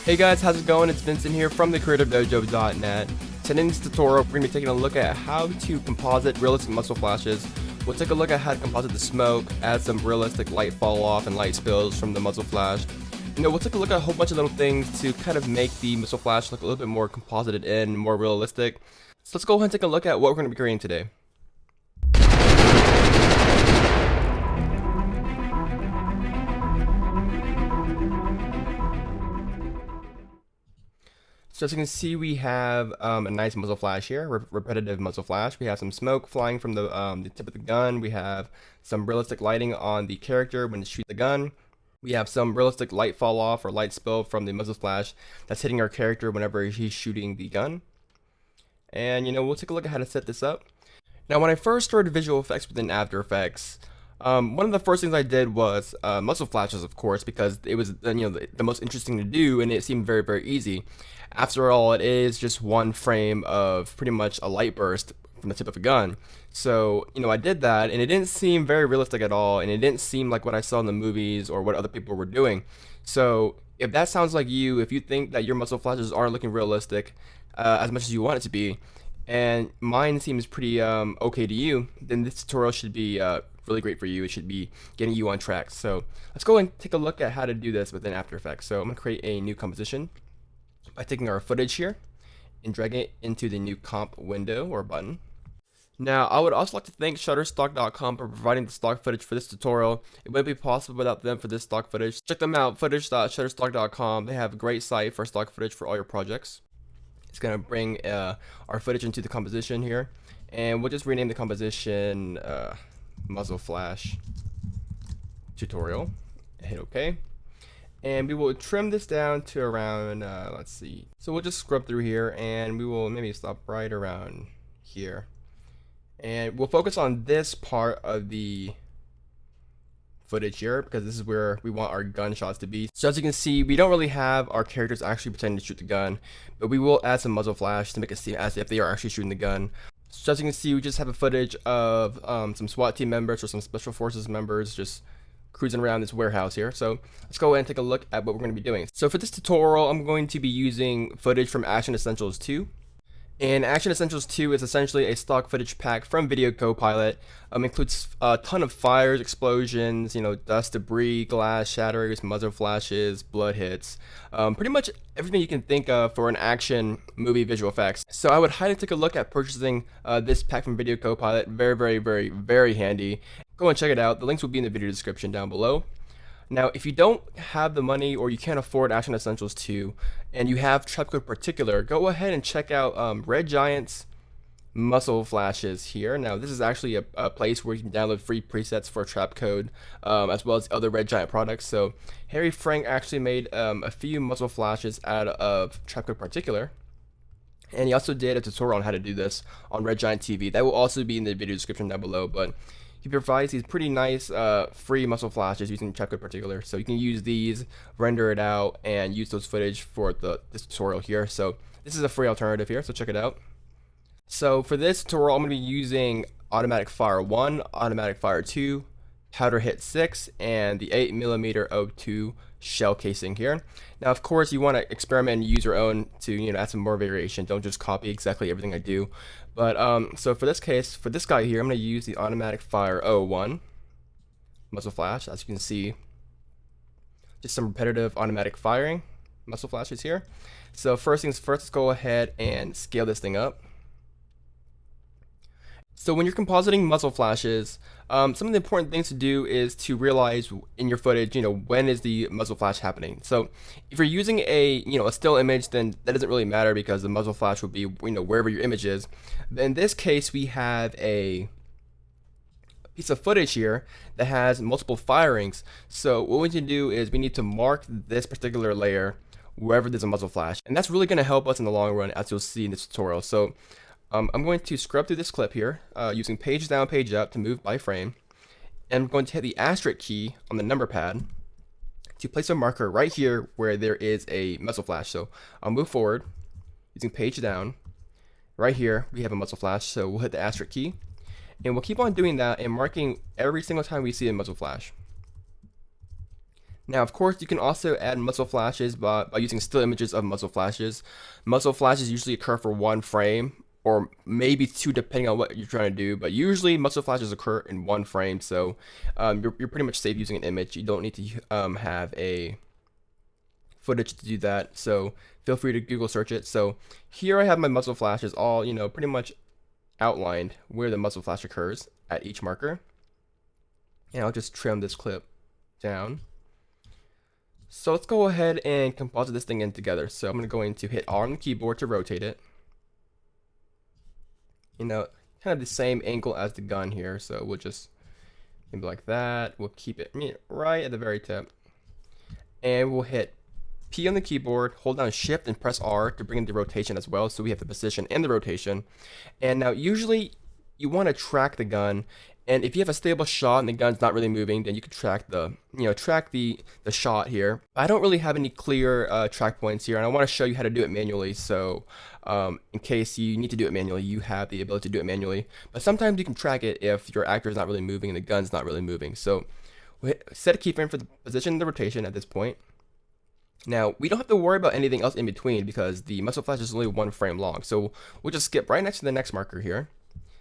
Hey guys, how's it going? It's Vincent here from thecreativedojo.net. Today in this tutorial, we're going to be taking a look at how to composite realistic muzzle flashes. We'll take a look at how to composite the smoke, add some realistic light fall off and light spills from the muzzle flash. We'll take a look at a whole bunch of little things to kind of make the muzzle flash look a little bit more composited in, more realistic. So let's go ahead and take a look at what we're going to be creating today. So as you can see, we have a nice muzzle flash here, repetitive muzzle flash. We have some smoke flying from the tip of the gun. We have some realistic lighting on the character when it shoots the gun. We have some realistic light fall off or light spill from the muzzle flash that's hitting our character whenever he's shooting the gun. And we'll take a look at how to set this up. Now, when I first started visual effects within After Effects, one of the first things I did was muzzle flashes, of course, because it was the most interesting to do, and it seemed very, very easy. After all, it is just one frame of pretty much a light burst from the tip of a gun. So I did that, and it didn't seem very realistic at all, and it didn't seem like what I saw in the movies or what other people were doing. So if that sounds like you, if you think that your muzzle flashes aren't looking realistic as much as you want it to be, and mine seems pretty okay to you, then this tutorial should be really great for you. It should be getting you on track. So let's go and take a look at how to do this within After Effects. So I'm going to create a new composition by taking our footage here and dragging it into the new comp window or button. Now, I would also like to thank Shutterstock.com for providing the stock footage for this tutorial. It wouldn't be possible without them for this stock footage. Check them out, footage.shutterstock.com. They have a great site for stock footage for all your projects. It's going to bring our footage into the composition here, and we'll just rename the composition Muzzle Flash Tutorial. Hit OK. And we will trim this down to around, let's see. So we'll just scrub through here, and we will maybe stop right around here. And we'll focus on this part of the footage here, because this is where we want our gunshots to be. So as you can see, we don't really have our characters actually pretending to shoot the gun, but we will add some muzzle flash to make it seem as if they are actually shooting the gun. So as you can see, we just have a footage of some SWAT team members or some special forces members just cruising around this warehouse here. So let's go ahead and take a look at what we're going to be doing. So for this tutorial, I'm going to be using footage from Action Essentials 2. And Action Essentials 2 is essentially a stock footage pack from Video Copilot. Includes a ton of fires, explosions, dust, debris, glass shatterings, muzzle flashes, blood hits, pretty much everything you can think of for an action movie visual effects. So I would highly take a look at purchasing this pack from Video Copilot. Very, very, very, very handy. Go and check it out. The links will be in the video description down below. Now, if you don't have the money or you can't afford Action Essentials 2 and you have Trapcode particular, go ahead and check out RedGiant's muzzle flashes here. Now, this is actually a place where you can download free presets for Trapcode as well as other RedGiant products. So Harry Frank actually made a few muzzle flashes out of Trapcode particular. And he also did a tutorial on how to do this on RedGiant TV. That will also be in the video description down below. But he provides these pretty nice free muzzle flashes using Trapcode particular. So you can use these, render it out, and use those footage for this tutorial here. So this is a free alternative here, so check it out. So for this tutorial, I'm going to be using Automatic Fire 1, Automatic Fire 2, Powder Hit 6, and the 8mm O2 shell casing here. Now, of course, you want to experiment and use your own to add some more variation. Don't just copy exactly everything I do. But so for this case, for this guy here, I'm going to use the Automatic Fire 01 muzzle flash. As you can see, just some repetitive automatic firing muzzle flashes here. So first things first, let's go ahead and scale this thing up. So when you're compositing muzzle flashes, some of the important things to do is to realize in your footage, when is the muzzle flash happening. So if you're using a still image, then that doesn't really matter because the muzzle flash will be wherever your image is. But in this case, we have a piece of footage here that has multiple firings. So what we need to do is we need to mark this particular layer wherever there's a muzzle flash, and that's really going to help us in the long run, as you'll see in this tutorial. So I'm going to scrub through this clip here using page down, page up to move by frame. And I'm going to hit the asterisk key on the number pad to place a marker right here where there is a muzzle flash. So I'll move forward using page down. Right here, we have a muzzle flash, so we'll hit the asterisk key. And we'll keep on doing that and marking every single time we see a muzzle flash. Now, of course, you can also add muzzle flashes by using still images of muzzle flashes. Muzzle flashes usually occur for 1 frame, or maybe 2 depending on what you're trying to do, but usually muzzle flashes occur in 1 frame, so you're pretty much safe using an image. You don't need to have a footage to do that, so feel free to Google search it. So here I have my muzzle flashes all, pretty much outlined where the muzzle flash occurs at each marker. And I'll just trim this clip down. So let's go ahead and composite this thing in together. So I'm going to hit R on the keyboard to rotate it. Kind of the same angle as the gun here. So we'll just maybe like that. We'll keep it right at the very tip. And we'll hit P on the keyboard, hold down Shift and press R to bring in the rotation as well. So we have the position and the rotation. And now usually you want to track the gun. And if you have a stable shot and the gun's not really moving, then you can track the shot here. I don't really have any clear track points here, and I want to show you how to do it manually. So in case you need to do it manually, you have the ability to do it manually. But sometimes you can track it if your actor is not really moving and the gun's not really moving. So we'll set a keyframe for the position and the rotation at this point. Now, we don't have to worry about anything else in between because the muzzle flash is only 1 frame long. So we'll just skip right next to the next marker here.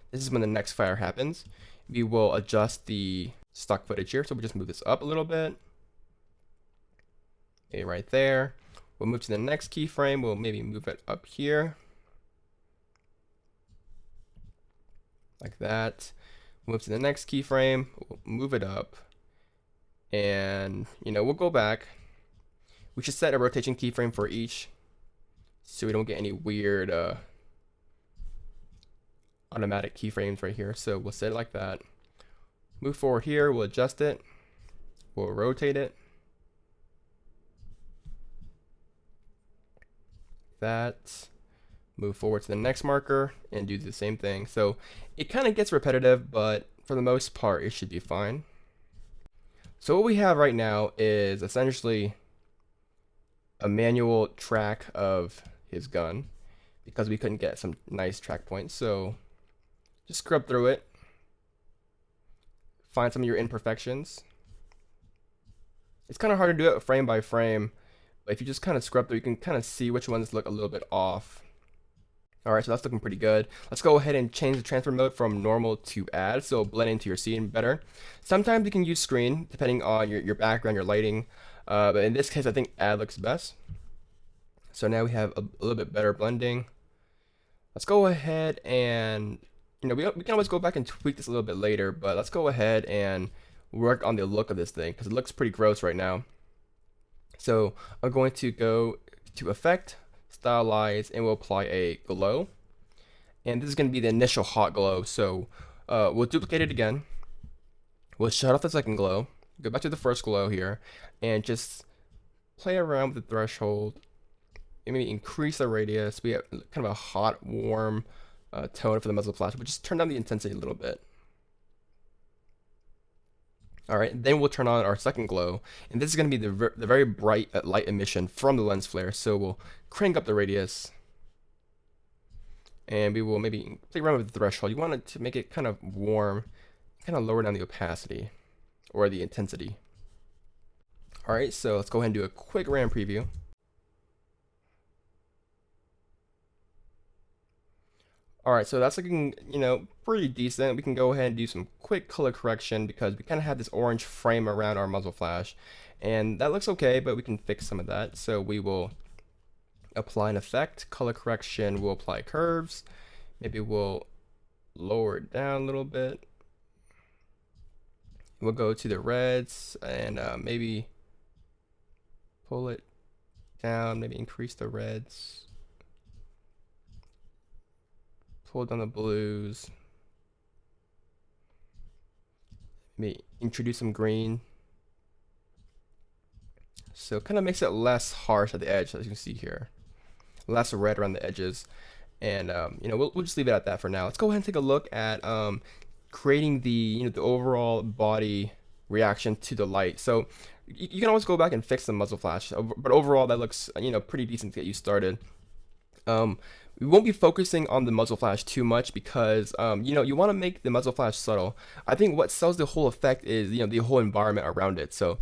This is when the next fire happens. We will adjust the stock footage here. So we'll just move this up a little bit. Okay, right there. We'll move to the next keyframe. We'll maybe move it up here. Like that. Move to the next keyframe. We'll move it up. And, we'll go back. We should set a rotation keyframe for each so we don't get any weird automatic keyframes right here. So we'll set it like that. Move forward here, we'll adjust it. We'll rotate it. That. Move forward to the next marker and do the same thing. So it kind of gets repetitive, but for the most part, it should be fine. So what we have right now is essentially a manual track of his gun because we couldn't get some nice track points. So just scrub through it, find some of your imperfections. It's kind of hard to do it frame by frame, but if you just kind of scrub through, you can kind of see which ones look a little bit off. All right, so that's looking pretty good. Let's go ahead and change the transfer mode from normal to add, so blend into your scene better. Sometimes you can use screen, depending on your background, your lighting, but in this case, I think add looks best. So now we have a little bit better blending. Let's go ahead and, we can always go back and tweak this a little bit later, but let's go ahead and work on the look of this thing, because it looks pretty gross right now. So I'm going to go to Effect, Stylize, and we'll apply a glow. And this is going to be the initial hot glow. So we'll duplicate it again. We'll shut off the second glow. Go back to the first glow here. And just play around with the threshold. And maybe increase the radius. We have kind of a hot, warm tone for the muzzle flash. We'll just turn down the intensity a little bit. Alright, then we'll turn on our second glow, and this is going to be the very bright light emission from the lens flare, so we'll crank up the radius, and we will maybe play around with the threshold. You want it to make it kind of warm, kind of lower down the opacity, or the intensity. Alright, so let's go ahead and do a quick RAM preview. Alright, so that's looking, pretty decent. We can go ahead and do some quick color correction because we kind of have this orange frame around our muzzle flash. And that looks okay, but we can fix some of that. So we will apply an effect, color correction, we'll apply curves. Maybe we'll lower it down a little bit. We'll go to the reds and maybe pull it down, maybe increase the reds. Pull down the blues. Maybe introduce some green. So it kind of makes it less harsh at the edge, as you can see here. Less red around the edges. And we'll just leave it at that for now. Let's go ahead and take a look at creating the the overall body reaction to the light. So you can always go back and fix the muzzle flash, but overall that looks pretty decent to get you started. We won't be focusing on the muzzle flash too much because you want to make the muzzle flash subtle. I think what sells the whole effect is the whole environment around it. So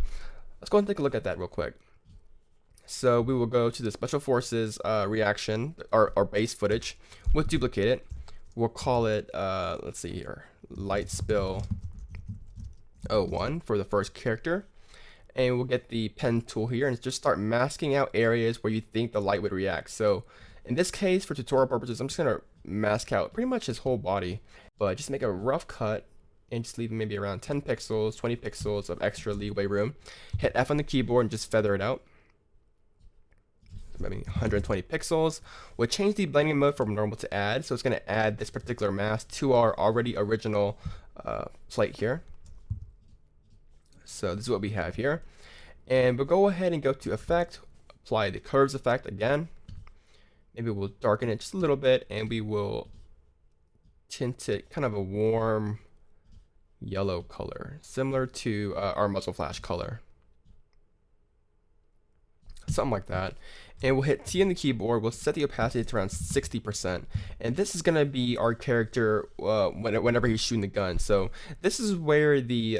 Let's go and take a look at that real quick. So we will go to the Special Forces reaction, our base footage. We'll duplicate it. We'll call it, let's see here, light spill 01 for the first character. And we'll get the pen tool here and just start masking out areas where you think the light would react. So in this case, for tutorial purposes, I'm just gonna mask out pretty much his whole body, but just make a rough cut and just leave maybe around 10 pixels, 20 pixels of extra leeway room. Hit F on the keyboard and just feather it out. Maybe 120 pixels. We'll change the blending mode from normal to add, so it's going to add this particular mask to our already original plate here. So this is what we have here, and we'll go ahead and go to Effect, apply the Curves effect again. Maybe we'll darken it just a little bit, and we will tint it kind of a warm yellow color, similar to our muzzle flash color. Something like that. And we'll hit T on the keyboard. We'll set the opacity to around 60%. And this is going to be our character whenever he's shooting the gun. So this is where the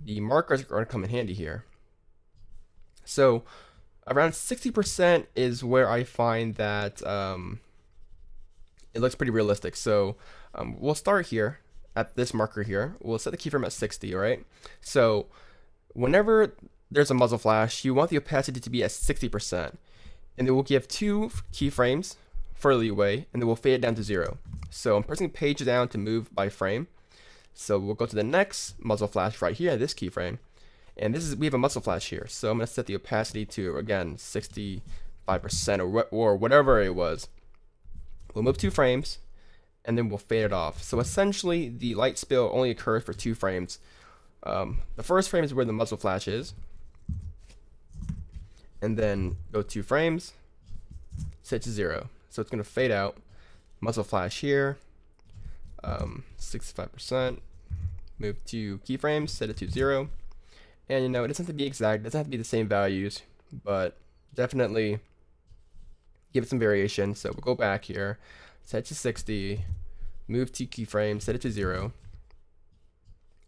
markers are going to come in handy here. So around 60% is where I find that it looks pretty realistic. So we'll start here at this marker here. We'll set the keyframe at 60, right? So whenever there's a muzzle flash, you want the opacity to be at 60%. And then we'll give 2 keyframes for leeway, and then we'll fade it down to 0. So I'm pressing page down to move by frame. So we'll go to the next muzzle flash right here, this keyframe. And this is, we have a muzzle flash here. So I'm going to set the opacity to, again, 65% or whatever it was. We'll move 2 frames, and then we'll fade it off. So essentially, the light spill only occurs for 2 frames. The first frame is where the muzzle flash is. And then go 2 frames, set to 0. So it's going to fade out. Muzzle flash here, 65%. Move 2 keyframes, set it to 0. And you know, it doesn't have to be exact, it doesn't have to be the same values, but definitely give it some variation. So we'll go back here, set it to 60, move 2 keyframes, set it to 0.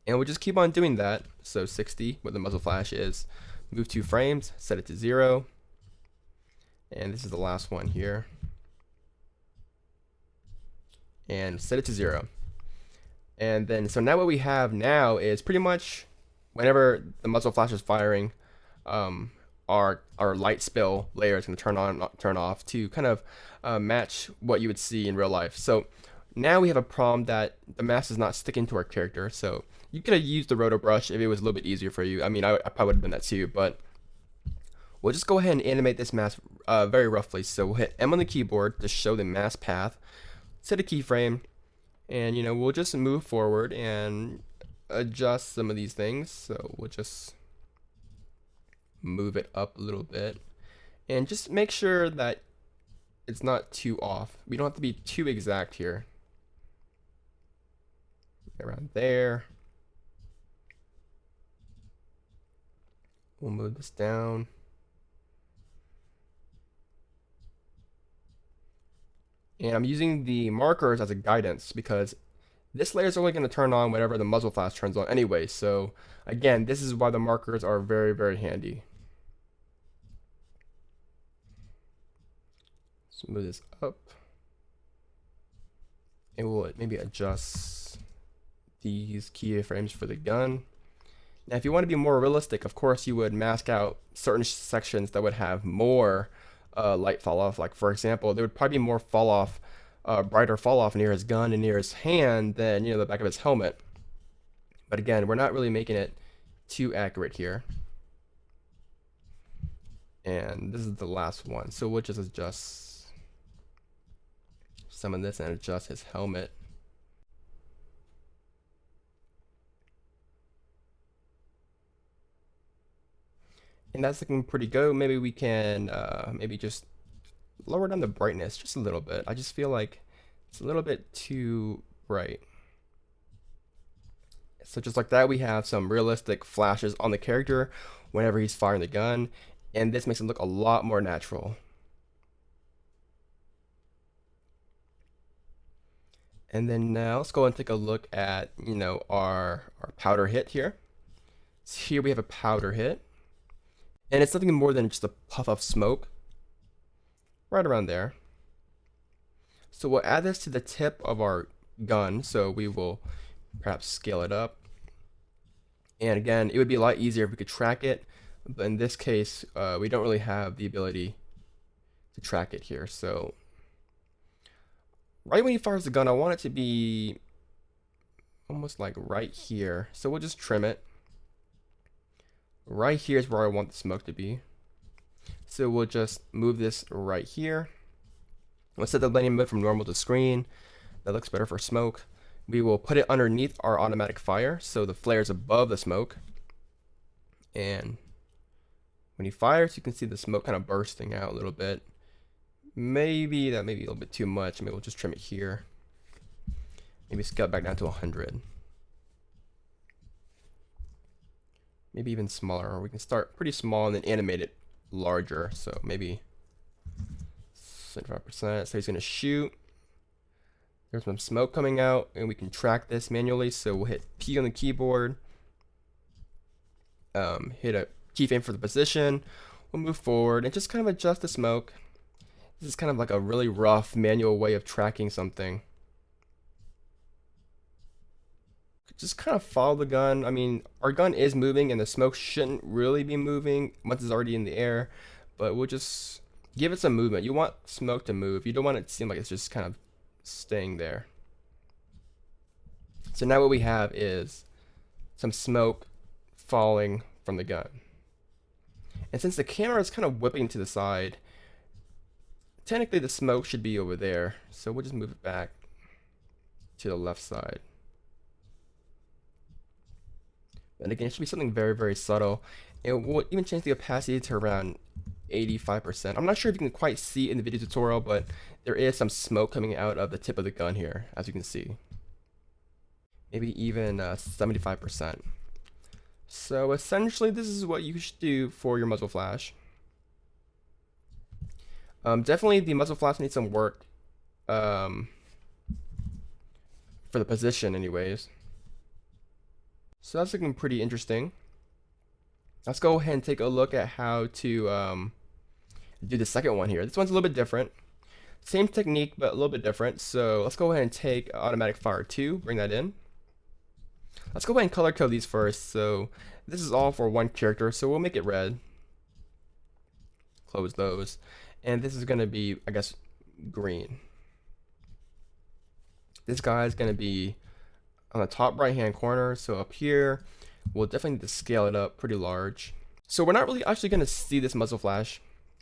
And we'll just keep on doing that. So 60, where the muzzle flash is. Move 2 frames, set it to 0. And this is the last one here. And set it to 0. And then, so now what we have now is pretty much whenever the muzzle flash is firing, our light spill layer is going to turn on, turn off to kind of match what you would see in real life. So now we have a problem that the mask is not sticking to our character. So you could have used the roto brush if it was a little bit easier for you. I mean, I probably would have done that too, but we'll just go ahead and animate this mask very roughly. So we'll hit M on the keyboard to show the mask path, set a keyframe, and you know, we'll just move forward and adjust some of these things. So we'll just move it up a little bit and just make sure that it's not too off. We don't have to be too exact here. Around there. We'll move this down. And I'm using the markers as a guidance because this layer is only going to turn on whenever the muzzle flash turns on anyway. So again, this is why the markers are very, very handy. Let's move this up. And we'll maybe adjust these keyframes for the gun. Now, if you want to be more realistic, of course, you would mask out certain sections that would have more light fall off. Like, for example, there would probably be more fall off, brighter fall off near his gun and near his hand than, you know, the back of his helmet. But again, we're not really making it too accurate here. And this is the last one. So we'll just adjust some of this and adjust his helmet. And that's looking pretty good. Maybe we can maybe just lower down the brightness just a little bit. I just feel like it's a little bit too bright. So just like that, we have some realistic flashes on the character whenever he's firing the gun, and this makes it look a lot more natural. And then now let's go and take a look at, you know, our powder hit here. Here we have a powder hit, and it's nothing more than just a puff of smoke right around there. So we'll add this to the tip of our gun, so we will perhaps scale it up. And again, it would be a lot easier if we could track it, but in this case, we don't really have the ability to track it here. So right when he fires the gun, I want it to be almost like right here. So we'll just trim it. Right here is where I want the smoke to be. So we'll just move this right here. We'll set the blending mode from normal to screen. That looks better for smoke. We will put it underneath our automatic fire, so the flare is above the smoke. And when he fires, you can see the smoke kind of bursting out a little bit. Maybe that may be a little bit too much. Maybe we'll just trim it here. Maybe scale it back down to 100. Maybe even smaller, or we can start pretty small and then animate it larger. So maybe 75%. So he's going to shoot. There's some smoke coming out, and we can track this manually. So we'll hit P on the keyboard, hit a keyframe for the position. We'll move forward and just kind of adjust the smoke. This is kind of like a really rough manual way of tracking something. Just kind of follow the gun. I mean, our gun is moving, and the smoke shouldn't really be moving once it's already in the air, but we'll just give it some movement. You want smoke to move. You don't want it to seem like it's just kind of staying there. So now what we have is some smoke falling from the gun. And since the camera is kind of whipping to the side, technically the smoke should be over there. So we'll just move it back to the left side. And again, it should be something very, very subtle. And we'll even change the opacity to around 85%. I'm not sure if you can quite see in the video tutorial, but there is some smoke coming out of the tip of the gun here, as you can see. Maybe even 75%. So essentially, this is what you should do for your muzzle flash. Definitely the muzzle flash needs some work for the position anyways. So that's looking pretty interesting. Let's go ahead and take a look at how to do the second one here. This one's a little bit different. Same technique, but a little bit different. So let's go ahead and take automatic fire 2, bring that in. Let's go ahead and color code these first. So this is all for one character, so we'll make it red. Close those. And this is going to be, I guess, green. This guy is going to be on the top right hand corner, so up here we'll definitely need to scale it up pretty large. So we're not really actually going to see this muzzle flash.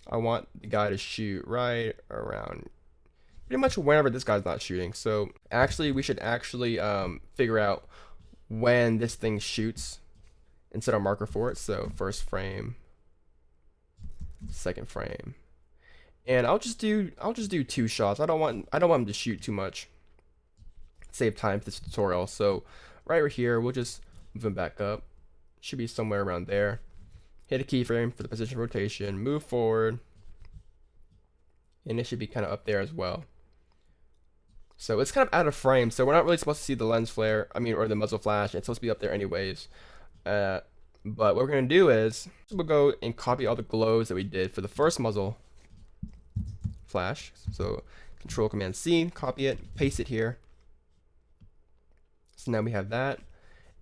I want the guy to shoot right around pretty much whenever this guy's not shooting. So actually we should actually figure out when this thing shoots and set a marker for it. So first frame, second frame, and I'll just do 2 shots. I don't want him to shoot too much. Save time for this tutorial. So right over here, we'll just move him back up. Should be somewhere around there. Hit a keyframe for the position rotation, move forward, and it should be kind of up there as well. So it's kind of out of frame, so we're not really supposed to see the lens flare, or the muzzle flash. It's supposed to be up there anyways. But what we're going to do is we'll go and copy all the glows that we did for the first muzzle flash. So Control Command C, copy it, paste it here. So now we have that,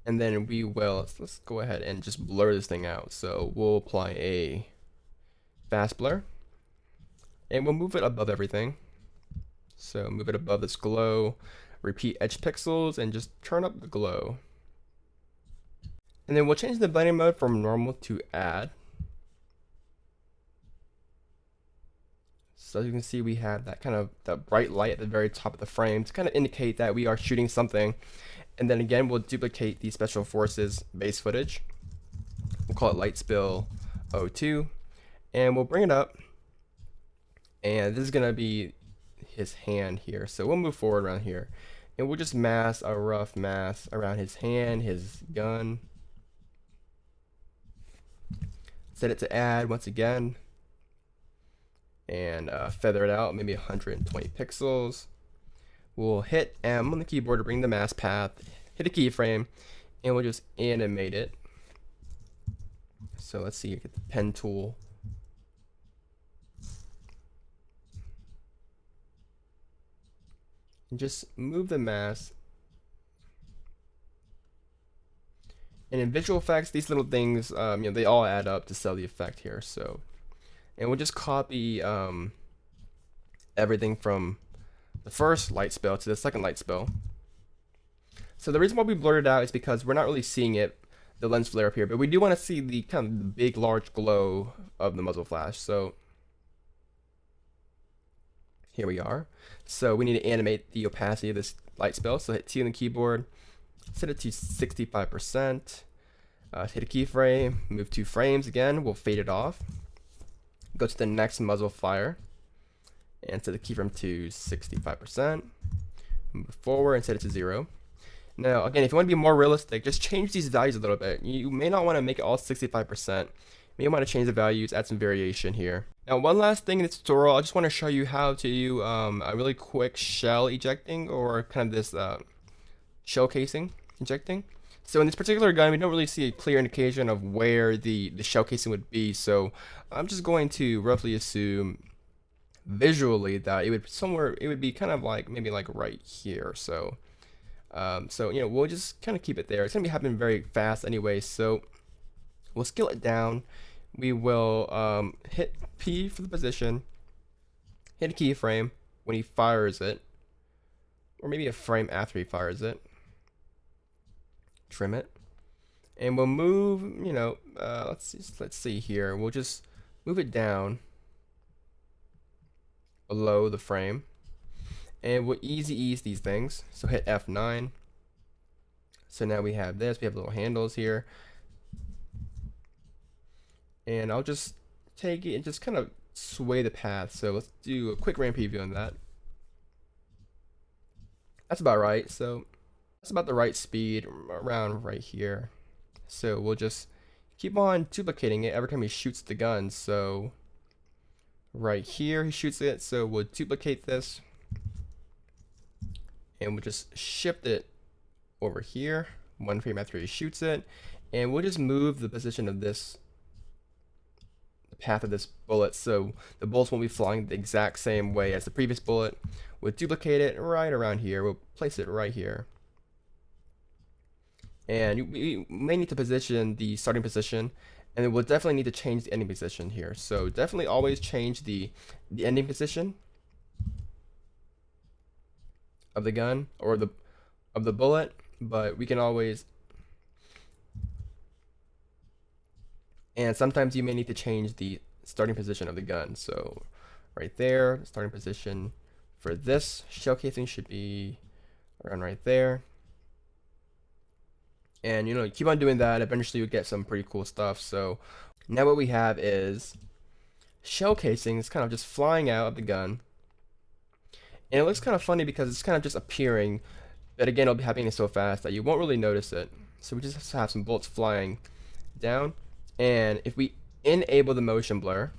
and then we will, let's go ahead and just blur this thing out. So we'll apply a fast blur, and we'll move it above everything. So move it above this glow, repeat edge pixels, and just turn up the glow. And then we'll change the blending mode from normal to add. So as you can see, we have that kind of that bright light at the very top of the frame to kind of indicate that we are shooting something. And then again, we'll duplicate the Special Forces base footage. We'll call it Light Spill 02, and we'll bring it up. And this is gonna be his hand here. So we'll move forward around here, and we'll just mask a rough mask around his hand, his gun. Set it to add once again, and feather it out, maybe 120 pixels. We'll hit M on the keyboard to bring the mask path, hit a keyframe, and we'll just animate it So let's see, get the pen tool. And just move the mask. And in visual effects, these little things, they all add up to sell the effect here. So, and we'll just copy everything from the first light spell to the second light spell. So the reason why we blurred it out is because we're not really seeing it, the lens flare up here, but we do want to see the kind of the big, large glow of the muzzle flash. So here we are. So we need to animate the opacity of this light spell. So hit T on the keyboard, set it to 65%. Hit a keyframe, move 2 frames again. We'll fade it off. Go to the next muzzle flyer and set the keyframe to 65%. Move forward and set it to 0. Now, again, if you want to be more realistic, just change these values a little bit. You may not want to make it all 65%. You may want to change the values, add some variation here. Now, one last thing in this tutorial, I just want to show you how to do a really quick shell ejecting, or kind of this shell casing ejecting. So in this particular gun, we don't really see a clear indication of where the shell casing would be. So I'm just going to roughly assume visually that it would be kind of like maybe like right here. So we'll just kind of keep it there. It's gonna be happening very fast anyway, so we'll scale it down. We will hit P for the position, hit a keyframe when he fires it, or maybe a frame after he fires it. Trim it, and we'll move. Let's see here. We'll just move it down below the frame. And we'll easy ease these things. So hit F9. So now we have this. We have little handles here. And I'll just take it and just kind of sway the path. So let's do a quick ramp preview on that. That's about right. So that's about the right speed, around right here. So we'll just keep on duplicating it every time he shoots the gun. So right here he shoots it. So we'll duplicate this. And we'll just shift it over here 1 frame after he shoots it, and we'll just move the position of this, the path of this bullet, so the bullets won't be flying the exact same way as the previous bullet. We'll duplicate it right around here. We'll place it right here, and we may need to position the starting position, and then we'll definitely need to change the ending position here. So definitely always change the ending position of the gun, or of the bullet, but we can always, and sometimes you may need to change the starting position of the gun. So right there, starting position for this shell casing should be around right there. And keep on doing that. Eventually you'll get some pretty cool stuff. So now what we have is shell casings kind of just flying out of the gun. And it looks kind of funny because it's kind of just appearing, but again, it'll be happening so fast that you won't really notice it. So we just have some bullets flying down, and if we enable the motion blur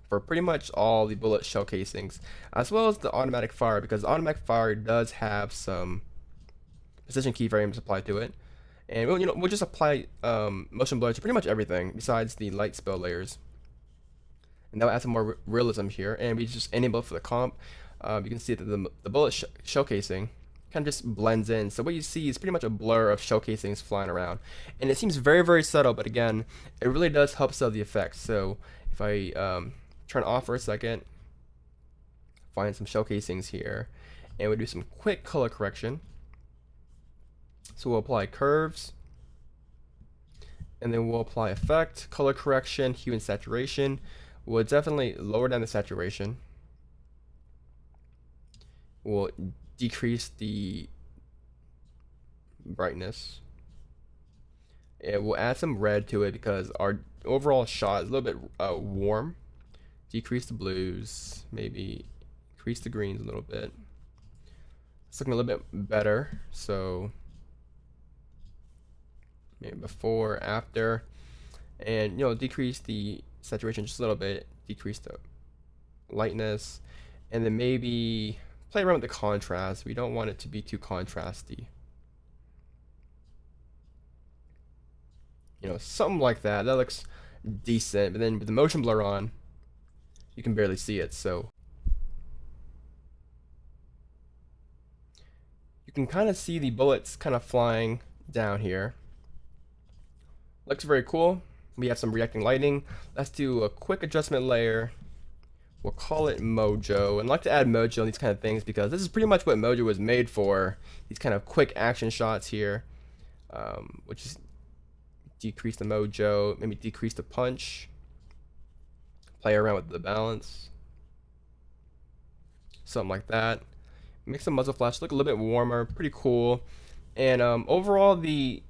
for pretty much all the bullet shell casings, as well as the automatic fire, because automatic fire does have some position keyframes applied to it, and we'll just apply motion blur to pretty much everything besides the light spell layers, and that'll add some more realism here. And we just enable it for the comp. You can see that the bullet shell casing kind of just blends in. So what you see is pretty much a blur of shell casings flying around. And it seems very, very subtle, but again, it really does help sell the effect. So if I turn off for a second, find some shell casings here, and we'll do some quick color correction. So we'll apply curves, and then we'll apply effect, color correction, hue and saturation. We'll definitely lower down the saturation. We'll decrease the brightness. And we'll add some red to it because our overall shot is a little bit warm. Decrease the blues, maybe increase the greens a little bit. It's looking a little bit better. So maybe before, after, and decrease the saturation just a little bit, decrease the lightness, and then maybe play around with the contrast. We don't want it to be too contrasty. you know, something like that. That looks decent. But then with the motion blur on, you can barely see it. So you can kind of see the bullets kind of flying down here. Looks very cool. We have some reacting lighting. Let's do a quick adjustment layer. We'll call it Mojo. And I like to add Mojo on these kind of things because this is pretty much what Mojo was made for. These kind of quick action shots here, which is decrease the Mojo, maybe decrease the punch, play around with the balance, something like that. Make the muzzle flash look a little bit warmer, pretty cool. And overall, the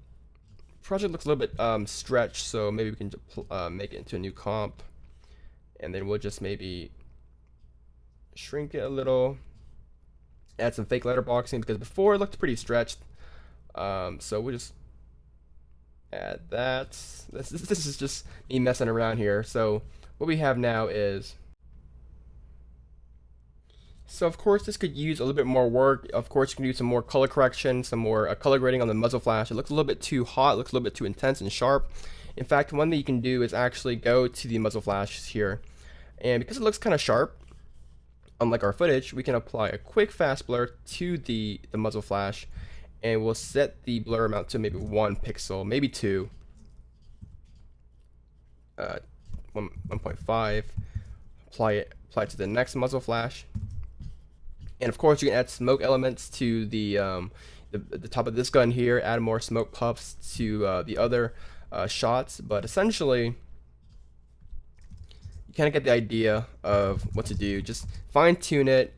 project looks a little bit stretched, so maybe we can make it into a new comp, and then we'll just maybe shrink it a little, add some fake letterboxing because before it looked pretty stretched. So we'll just add that. This is just me messing around here. So what we have now is, so of course this could use a little bit more work. Of course you can do some more color correction, some more color grading on the muzzle flash. It looks a little bit too hot, it looks a little bit too intense and sharp. In fact, one thing you can do is actually go to the muzzle flash here, and because it looks kind of sharp, unlike our footage, we can apply a quick fast blur to the muzzle flash, and we'll set the blur amount to maybe 1 pixel, maybe 2, 1.5. Apply it to the next muzzle flash. And of course you can add smoke elements to the top of this gun here, add more smoke puffs to the other shots, but essentially you kind of get the idea of what to do. Just fine tune it,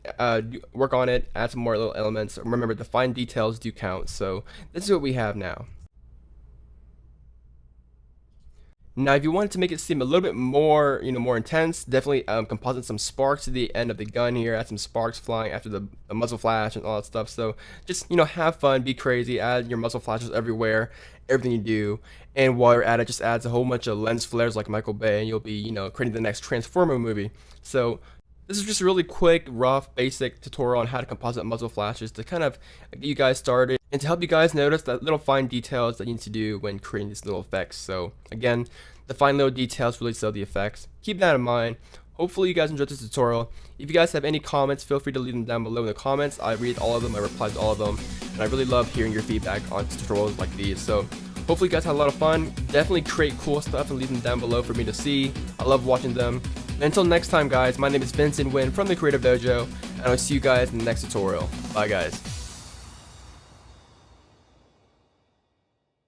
work on it, add some more little elements. Remember, the fine details do count. So this is what we have now. Now, if you wanted to make it seem a little bit more, more intense, definitely composite some sparks to the end of the gun here, add some sparks flying after the muzzle flash and all that stuff. So just, have fun, be crazy, add your muzzle flashes everywhere, everything you do. And while you're at it, just adds a whole bunch of lens flares like Michael Bay, and you'll be, creating the next Transformer movie. So this is just a really quick, rough, basic tutorial on how to composite muzzle flashes to kind of get you guys started and to help you guys notice that little fine details that you need to do when creating these little effects. So again, the fine little details really sell the effects. Keep that in mind. Hopefully you guys enjoyed this tutorial. If you guys have any comments, feel free to leave them down below in the comments. I read all of them, I reply to all of them, and I really love hearing your feedback on tutorials like these. So hopefully you guys had a lot of fun. Definitely create cool stuff and leave them down below for me to see. I love watching them. And until next time, guys, my name is Vincent Wynn from the Creative Dojo, and I'll see you guys in the next tutorial. Bye, guys.